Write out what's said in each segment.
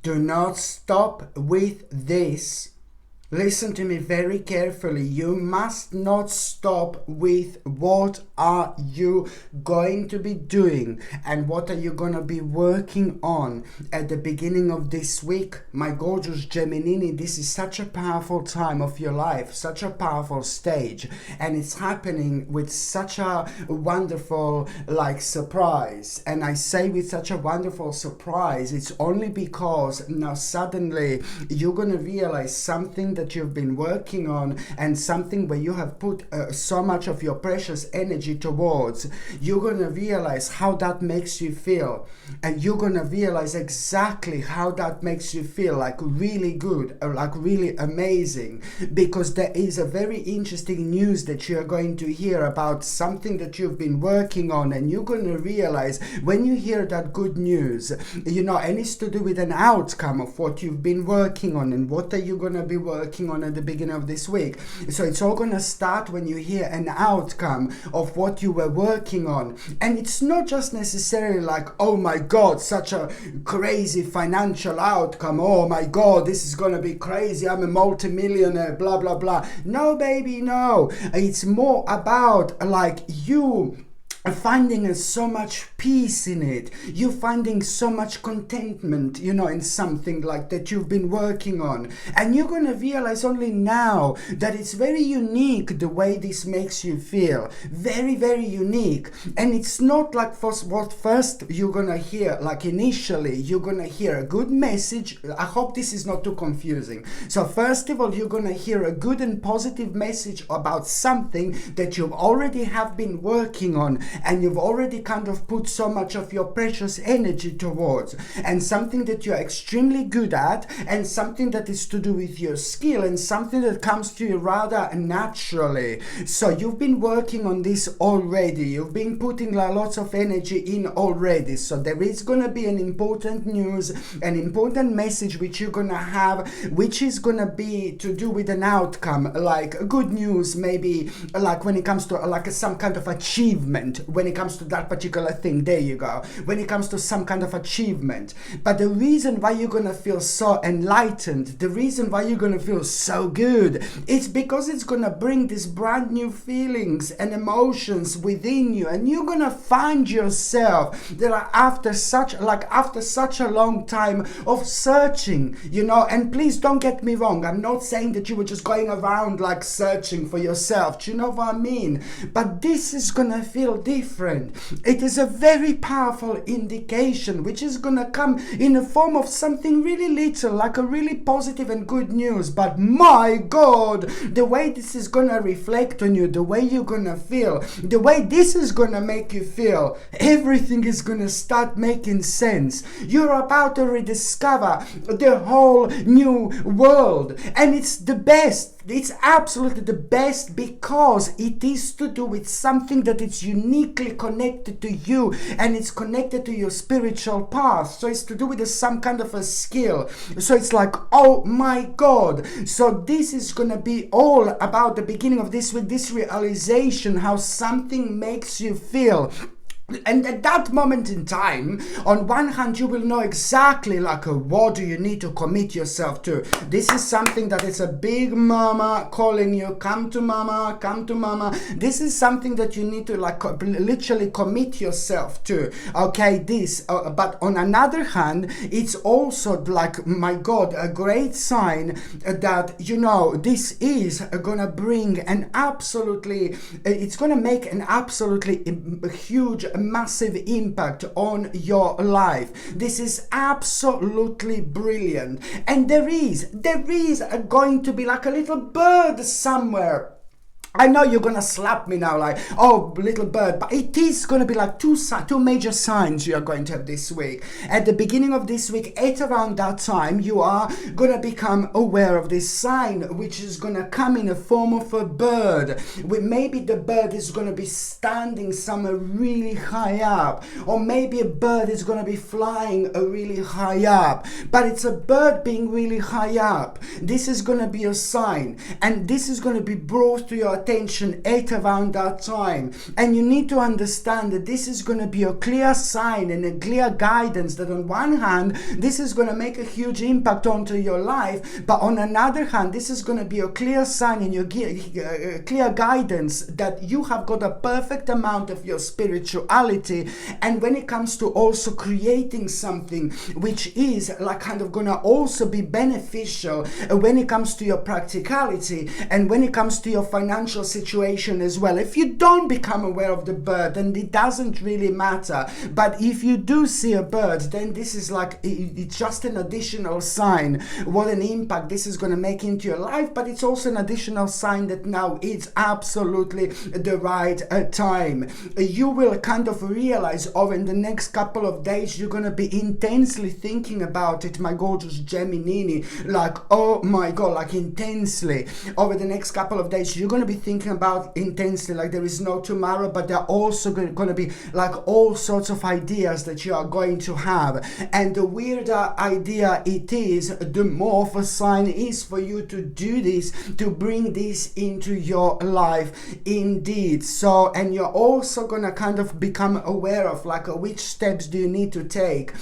Do not stop with this. Listen to me very carefully. You must not stop with what are you going to be doing and what are you going to be working on at the beginning of this week. My gorgeous Geminini, this is such a powerful time of your life, such a powerful stage, and it's happening with such a wonderful surprise. And I say with such a wonderful surprise, it's only because now suddenly you're going to realize something that you've been working on and something where you have put so much of your precious energy towards. You're going to realize how that makes you feel, and you're going to realize exactly how that makes you feel, like really good, like really amazing, because there is a very interesting news that you're going to hear about something that you've been working on, and you're going to realize when you hear that good news, and it's to do with an outcome of what you've been working on and what are you going to be working on at the beginning of this week. So it's all going to start when you hear an outcome of what you were working on. And it's not just necessarily like, oh my God, such a crazy financial outcome. Oh my God, this is going to be crazy. I'm a multimillionaire, blah, blah, blah. No, baby, no. It's more about you finding so much peace in it. You're finding so much contentment, in something like that you've been working on. And you're going to realize only now that it's very unique the way this makes you feel. Very, very unique. And it's not like what first you're going to hear, initially, you're going to hear a good message. I hope this is not too confusing. So first of all, you're going to hear a good and positive message about something that you already have been working on, and you've already kind of put so much of your precious energy towards, and something that you're extremely good at, and something that is to do with your skill, and something that comes to you rather naturally. So you've been working on this already. You've been putting lots of energy in already. So there is going to be an important news, an important message which you're going to have, which is going to be to do with an outcome, like good news, maybe when it comes to some kind of achievement, when it comes to that particular thing. There you go. When it comes to some kind of achievement. But the reason why you're going to feel so enlightened, the reason why you're going to feel so good, it's because it's going to bring these brand new feelings and emotions within you, and you're going to find yourself that after such a long time of searching, and please don't get me wrong, I'm not saying that you were just going around searching for yourself. Do you know what I mean? But this is going to feel different. It is a very powerful indication which is going to come in the form of something really little, like a really positive and good news. But my God, the way this is going to reflect on you, the way you're going to feel, the way this is going to make you feel, everything is going to start making sense. You're about to rediscover the whole new world, and it's the best. It's absolutely the best because it is to do with something that is uniquely connected to you, and it's connected to your spiritual path. So it's to do with some kind of a skill. So it's like, oh my God. So this is going to be all about the beginning of this week, this realization, how something makes you feel. And at that moment in time, on one hand, you will know exactly what do you need to commit yourself to. This is something that is a big mama calling you, come to mama, come to mama. This is something that you need to literally commit yourself to. Okay, this. But on another hand, it's also my God, a great sign that, this is going to bring it's going to make an absolutely huge, massive impact on your life. This is absolutely brilliant. And there is going to be a little bird somewhere. I know you're going to slap me now oh, little bird, but it is going to be two major signs you are going to have this week. At the beginning of this week, at around that time, you are going to become aware of this sign, which is going to come in the form of a bird. Maybe the bird is going to be standing somewhere really high up, or maybe a bird is going to be flying really high up, but it's a bird being really high up. This is going to be a sign, and this is going to be brought to your attention at around that time. And you need to understand that this is going to be a clear sign and a clear guidance that on one hand, this is going to make a huge impact onto your life, but on another hand, this is going to be a clear sign and your clear guidance that you have got a perfect amount of your spirituality. And when it comes to also creating something which is like kind of going to also be beneficial when it comes to your practicality and when it comes to your financial situation as well. If you don't become aware of the bird, then it doesn't really matter. But if you do see a bird, then this is like, it's just an additional sign what an impact this is going to make into your life. But it's also an additional sign that now it's absolutely the right time. You will kind of realize over in the next couple of days, you're going to be intensely thinking about it, my gorgeous Gemini. Like, oh my God, like intensely. Over the next couple of days, you're going to be thinking about intensely, like there is no tomorrow, but there are also going to be like all sorts of ideas that you are going to have. And the weirder idea it is, the more of a sign is for you to do this, to bring this into your life indeed. So, and you're also going to kind of become aware of like which steps do you need to take,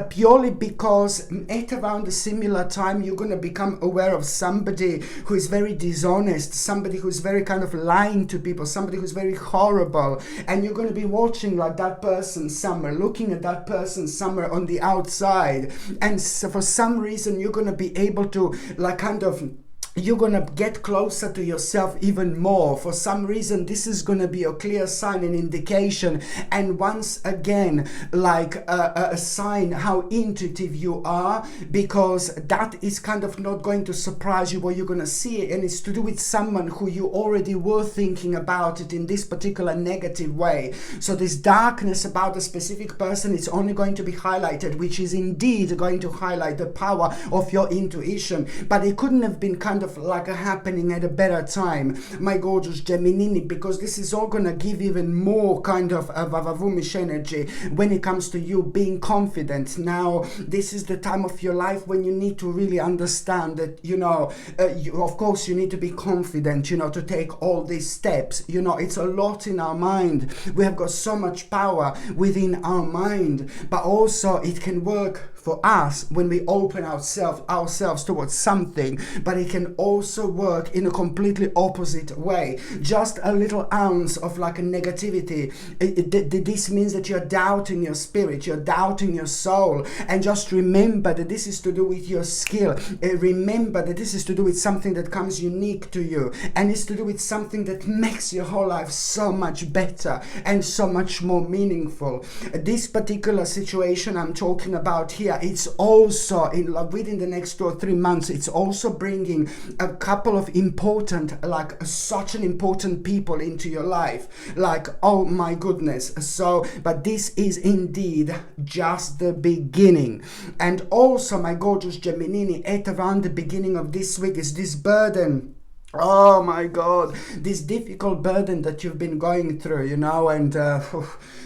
purely because at around a similar time, you're going to become aware of somebody who is very dishonest, somebody who's very kind of lying to people, somebody who's very horrible, and you're going to be watching like that person somewhere, looking at that person somewhere on the outside, and so for some reason you're going to be able to like kind of, you're going to get closer to yourself even more. For some reason, this is going to be a clear sign and indication. And once again, like a sign how intuitive you are, because that is kind of not going to surprise you what you're going to see. And it's to do with someone who you already were thinking about it in this particular negative way. So this darkness about a specific person is only going to be highlighted, which is indeed going to highlight the power of your intuition. But it couldn't have been kind of like a happening at a better time, my gorgeous Gemini, because this is all gonna give even more kind of a vavavumish energy when it comes to you being confident. Now, this is the time of your life when you need to really understand that, you know, of course you need to be confident, you know, to take all these steps. You know, it's a lot in our mind. We have got so much power within our mind, but also it can work for us when we open ourselves towards something, but it can also work in a completely opposite way. Just a little ounce of like a negativity, this means that you're doubting your spirit, you're doubting your soul. And just remember that this is to do with your skill. Remember that this is to do with something that comes unique to you, and it's to do with something that makes your whole life so much better and so much more meaningful. This particular situation I'm talking about here, it's also within the next 2 or 3 months, it's also bringing a couple of important, like such an important people into your life. Like, oh my goodness. So, but this is indeed just the beginning. And also, my gorgeous Gemini, at around the beginning of this week is this burden. Oh my God, this difficult burden that you've been going through, you know, and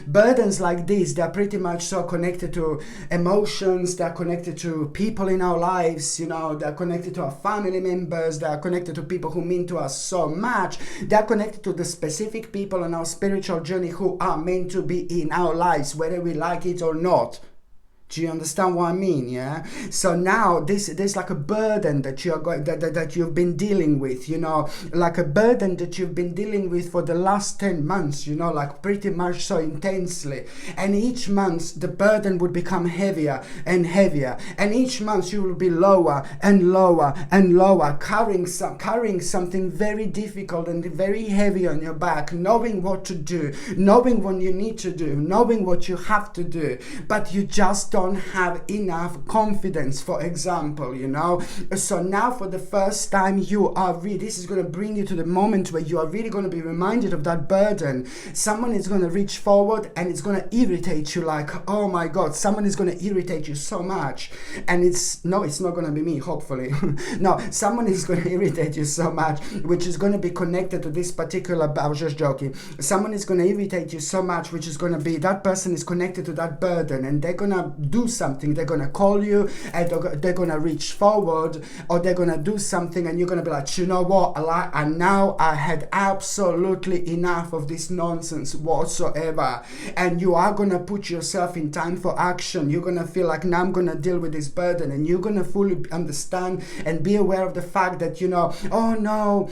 burdens like this, they're pretty much so connected to emotions, they're connected to people in our lives, you know, they're connected to our family members, they're connected to people who mean to us so much, they're connected to the specific people on our spiritual journey who are meant to be in our lives, whether we like it or not. Do you understand what I mean? Yeah. So now there's like a burden that you're going that you've been dealing with, you know, like a burden that you've been dealing with for the last 10 months, you know, like pretty much so intensely. And each month the burden would become heavier and heavier, and each month you will be lower and lower and lower, carrying something very difficult and very heavy on your back, knowing what to do, knowing what you need to do, knowing what you have to do, but you just don't have enough confidence, for example, you know. So now for the first time this is going to bring you to the moment where you are really going to be reminded of that burden. Someone is going to reach forward and it's going to irritate you, like, oh my God, someone is going to irritate you so much. And it's not going to be me, hopefully. No, someone is going to irritate you so much, which is going to be connected to this particular, I was just joking. Someone is going to irritate you so much, which is going to be, that person is connected to that burden, and they're going to do something. They're going to call you and they're going to reach forward, or they're going to do something and you're going to be like, you know what, and now I had absolutely enough of this nonsense whatsoever. And you are going to put yourself in time for action. You're going to feel like, now I'm going to deal with this burden, and you're going to fully understand and be aware of the fact that, you know, oh no,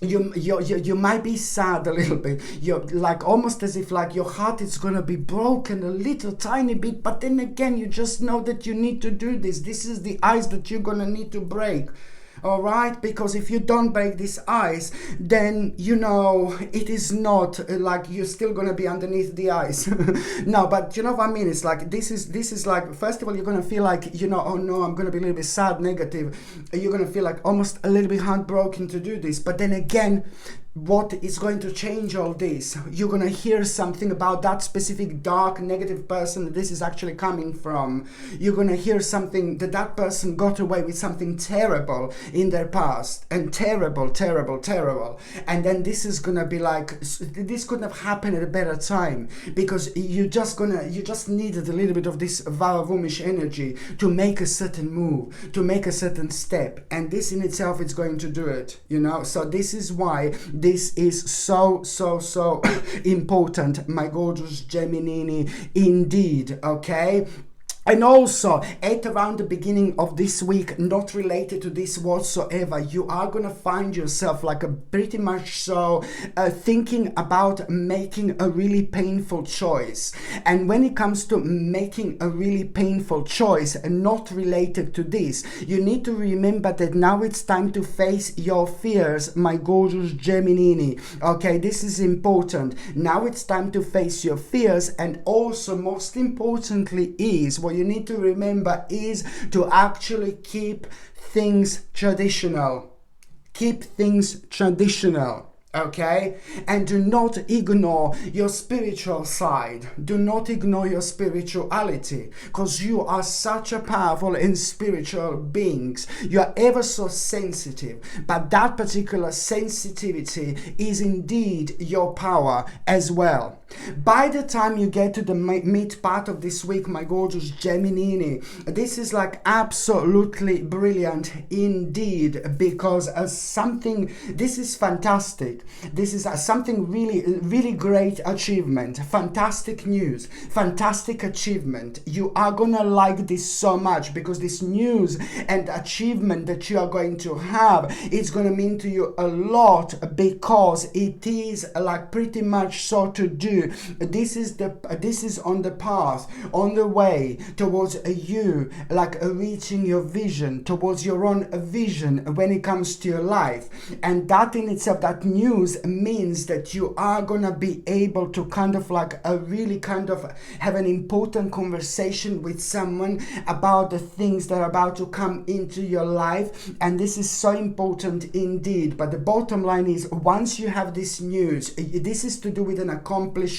you might be sad a little bit. You're like almost as if like your heart is gonna be broken a little tiny bit, but then again you just know that you need to do this. This is the ice that you're gonna need to break. All right, because if you don't break this ice, then you know it is not like you're still gonna be underneath the ice. No, but you know what I mean. It's like this is like, first of all, you're gonna feel like, you know, oh no, I'm gonna be a little bit sad, negative. You're gonna feel like almost a little bit heartbroken to do this. But then again, what is going to change all this? You're going to hear something about that specific dark negative person that this is actually coming from. You're going to hear something that that person got away with something terrible in their past, and terrible. And then this is going to be like, this couldn't have happened at a better time, because you just needed a little bit of this Varavoomish energy to make a certain move, to make a certain step, and this in itself is going to do it, you know. So this is why this is so important, my gorgeous Gemini, indeed, okay? And also, at around the beginning of this week, not related to this whatsoever, you are going to find yourself like a pretty much so thinking about making a really painful choice. And when it comes to making a really painful choice and not related to this, you need to remember that now it's time to face your fears, my gorgeous Gemini. Okay, this is important. Now it's time to face your fears, and also most importantly is, what you need to remember is to actually keep things traditional. Keep things traditional. Okay, and do not ignore your spiritual side. Do not ignore your spirituality, because you are such a powerful and spiritual beings. You are ever so sensitive, but that particular sensitivity is indeed your power as well. By the time you get to the mid part of this week, my gorgeous Gemini, this is like absolutely brilliant indeed, because this is fantastic. This is something really great achievement, fantastic news, fantastic achievement. You are gonna like this so much, because this news and achievement that you are going to have, it's gonna mean to you a lot, because it is like pretty much so to do. This is on the path, on the way towards you, like reaching your vision, towards your own vision when it comes to your life. And that in itself, that news means that you are gonna be able to kind of like really kind of have an important conversation with someone about the things that are about to come into your life. And this is so important indeed. But the bottom line is, once you have this news, this is to do with an accomplishment.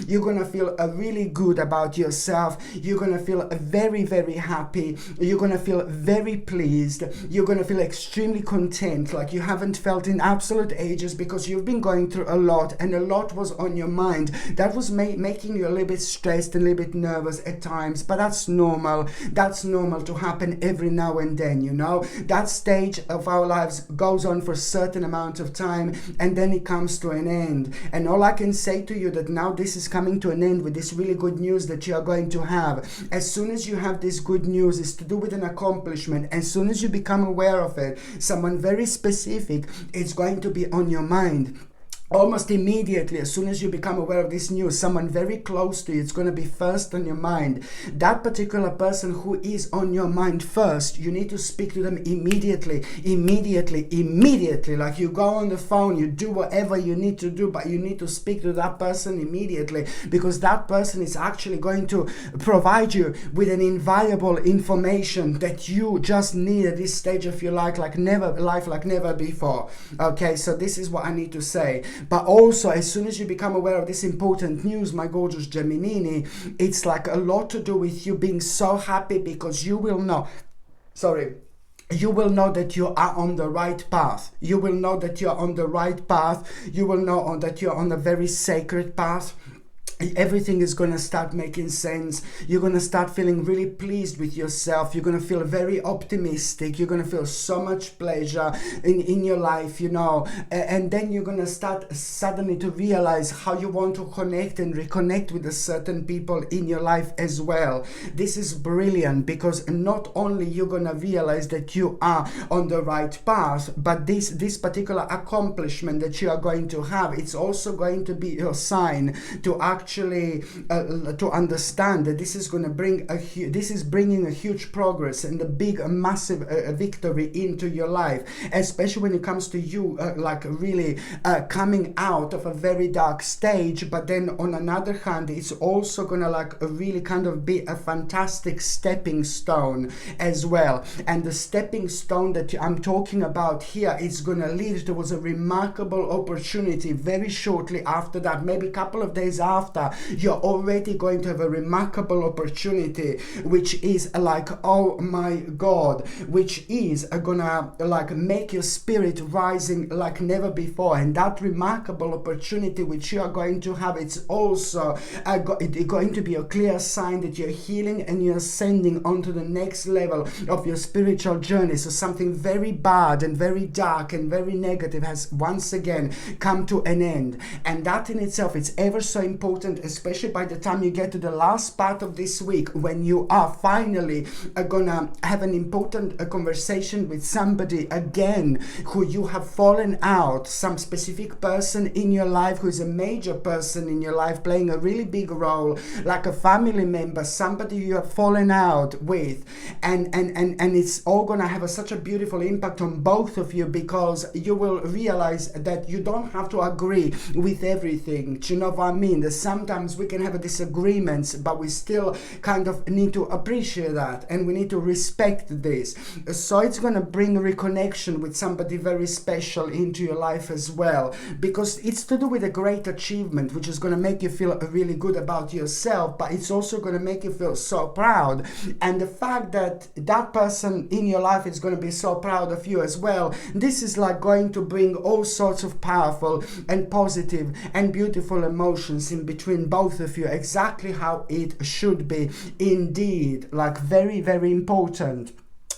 You're gonna feel really good about yourself. You're gonna feel very happy. You're gonna feel very pleased. You're gonna feel extremely content, like you haven't felt in absolute ages, because you've been going through a lot, and a lot was on your mind that was making you a little bit stressed and a little bit nervous at times. But that's normal. That's normal to happen every now and then, you know. That stage of our lives goes on for a certain amount of time, and then it comes to an end. And all I can say to you, that now this is coming to an end with this really good news that you are going to have. As soon as you have this good news, it's to do with an accomplishment. As soon as you become aware of it, someone very specific, it's going to be on your mind. Almost immediately, as soon as you become aware of this news, someone very close to you, it's going to be first on your mind. That particular person who is on your mind first, you need to speak to them immediately. Like you go on the phone, you do whatever you need to do, but you need to speak to that person immediately, because that person is actually going to provide you with an invaluable information that you just need at this stage of your life like never before. Okay, so this is what I need to say. But also, as soon as you become aware of this important news, my gorgeous Gemini, it's like a lot to do with you being so happy, because you will know that you are on the right path. You will know that you're on the right path. You will know that you're on a very sacred path. everything is going to start making sense. You're going to start feeling really pleased with yourself. You're going to feel very optimistic. You're going to feel so much pleasure in your life, you know. And then you're going to start suddenly to realize how you want to connect and reconnect with a certain people in your life as well. This is brilliant, because not only you're going to realize that you are on the right path, but this particular accomplishment that you are going to have, it's also going to be your sign to actually to understand that this is going to bring this is bringing a huge progress and a big massive victory into your life, especially when it comes to you like really coming out of a very dark stage. But then on another hand, it's also going to like really kind of be a fantastic stepping stone as well. And the stepping stone that I'm talking about here is going to lead towards a remarkable opportunity very shortly after that. Maybe a couple of days after, you're already going to have a remarkable opportunity, which is like, oh my God, which is gonna like make your spirit rising like never before. And that remarkable opportunity which you are going to have, it's also going to be a clear sign that you're healing and you're ascending onto the next level of your spiritual journey. So something very bad and very dark and very negative has once again come to an end. And that in itself, it's ever so important, especially by the time you get to the last part of this week, when you are finally gonna have an important conversation with somebody again who you have fallen out, some specific person in your life who is a major person in your life, playing a really big role, like a family member, somebody you have fallen out with, and it's all gonna have such a beautiful impact on both of you, because you will realize that you don't have to agree with everything. Do you know what I mean? That sometimes we can have a disagreements, but we still kind of need to appreciate that, and we need to respect this. So it's going to bring a reconnection with somebody very special into your life as well, because it's to do with a great achievement, which is going to make you feel really good about yourself, but it's also going to make you feel so proud. And the fact that that person in your life is going to be so proud of you as well, this is like going to bring all sorts of powerful and positive and beautiful emotions in between both of you, exactly how it should be indeed, like very, very important.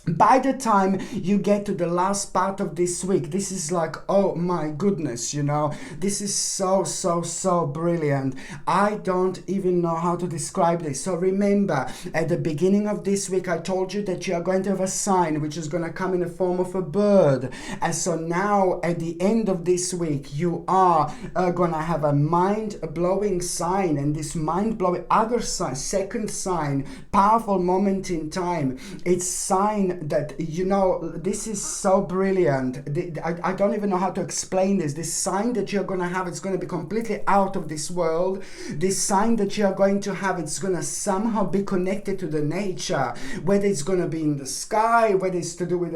By the time you get to the last part of this week, this is like, oh my goodness, you know, this is so brilliant. I don't even know how to describe this. So remember, at the beginning of this week, I told you that you are going to have a sign which is going to come in the form of a bird. And so now at the end of this week, you are going to have a mind-blowing sign, and this mind-blowing other sign, second sign, powerful moment in time. It's sign that, you know, this is so brilliant. I don't even know how to explain this. This sign that you're going to have, it's going to be completely out of this world. This sign that you're going to have, it's going to somehow be connected to the nature, whether it's going to be in the sky, whether it's to do with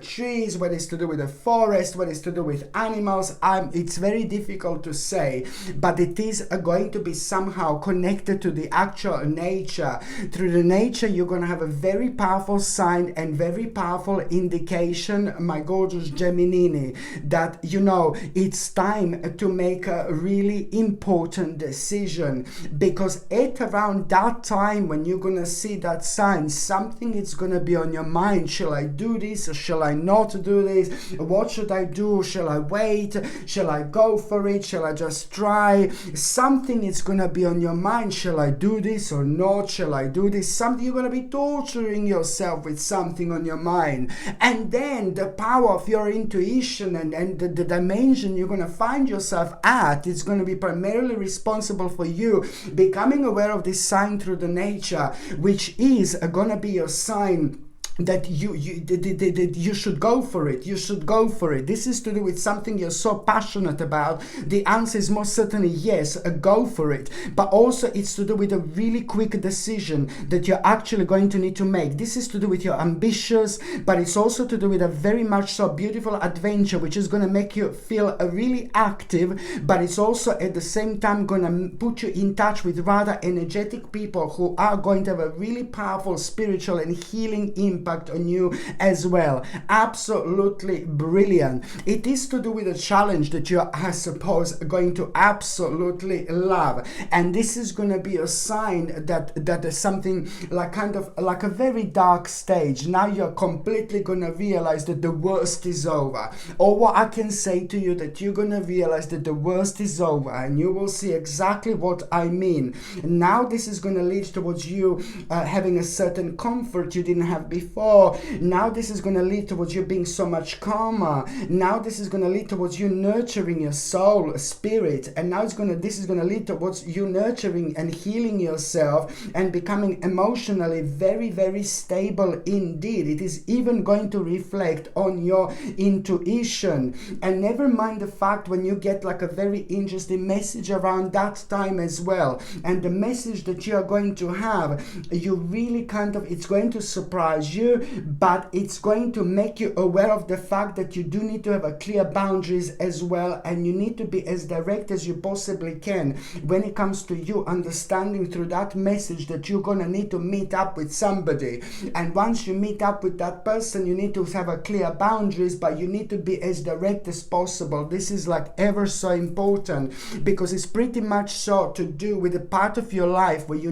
trees, whether it's to do with the forest, whether it's to do with animals. It's very difficult to say, but it is going to be somehow connected to the actual nature. Through the nature, you're going to have a very powerful sign and very powerful indication, my gorgeous Gemini, that, you know, it's time to make a really important decision, because at around that time when you're gonna see that sign, something is gonna be on your mind. Shall I do this or shall I not do this? What should I do? Shall I wait? Shall I go for it? Shall I just try? Something is gonna be on your mind. Shall I do this or not? Shall I do this? Something, you're gonna be torturing yourself with something on your mind. And then the power of your intuition and the dimension you're going to find yourself at is going to be primarily responsible for you becoming aware of this sign through the nature, which is going to be your sign that you should go for it. You should go for it. This is to do with something you're so passionate about. The answer is most certainly yes, go for it. But also it's to do with a really quick decision that you're actually going to need to make. This is to do with your ambitions, but it's also to do with a very much so beautiful adventure, which is going to make you feel really active, but it's also at the same time going to put you in touch with rather energetic people who are going to have a really powerful spiritual and healing impact impact on you as well. Absolutely brilliant. It is to do with a challenge that you are, I suppose, going to absolutely love, and this is going to be a sign that is something like kind of like a very dark stage. Now you're completely going to realize that the worst is over, or what I can say to you, that you're going to realize that the worst is over, and you will see exactly what I mean. Now this is going to lead towards you having a certain comfort you didn't have before. Now this is going to lead towards you being so much calmer. Now this is going to lead towards you nurturing your soul, spirit, and now this is going to lead towards you nurturing and healing yourself and becoming emotionally very, very stable indeed. It is even going to reflect on your intuition. And never mind the fact when you get like a very interesting message around that time as well, and the message that you are going to have, you really kind of, it's going to surprise you, but it's going to make you aware of the fact that you do need to have a clear boundaries as well, and you need to be as direct as you possibly can when it comes to you understanding through that message that you're gonna need to meet up with somebody. And once you meet up with that person, you need to have a clear boundaries, but you need to be as direct as possible. This is like ever so important, because it's pretty much so to do with the part of your life where you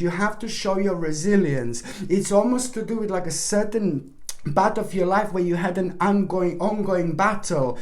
have to show your resilience. It's almost to do with like a certain part of your life where you had an ongoing battle,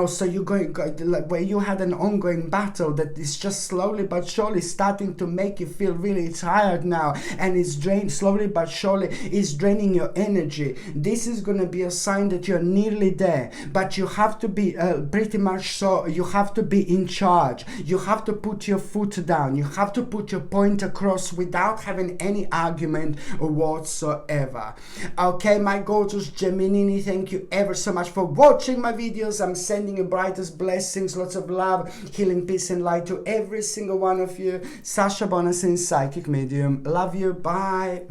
so you're going like where you had an ongoing battle that is just slowly but surely starting to make you feel really tired now, and it's slowly but surely is draining your energy. This is going to be a sign that you're nearly there, but you have to be pretty much so, you have to be in charge. You have to put your foot down. You have to put your point across without having any argument whatsoever. Okay, my gorgeous Gemini, thank you ever so much for watching my videos. I'm sending you brightest blessings, lots of love, healing, peace and light to every single one of you. Sasha Bonasin, psychic medium. Love you. Bye.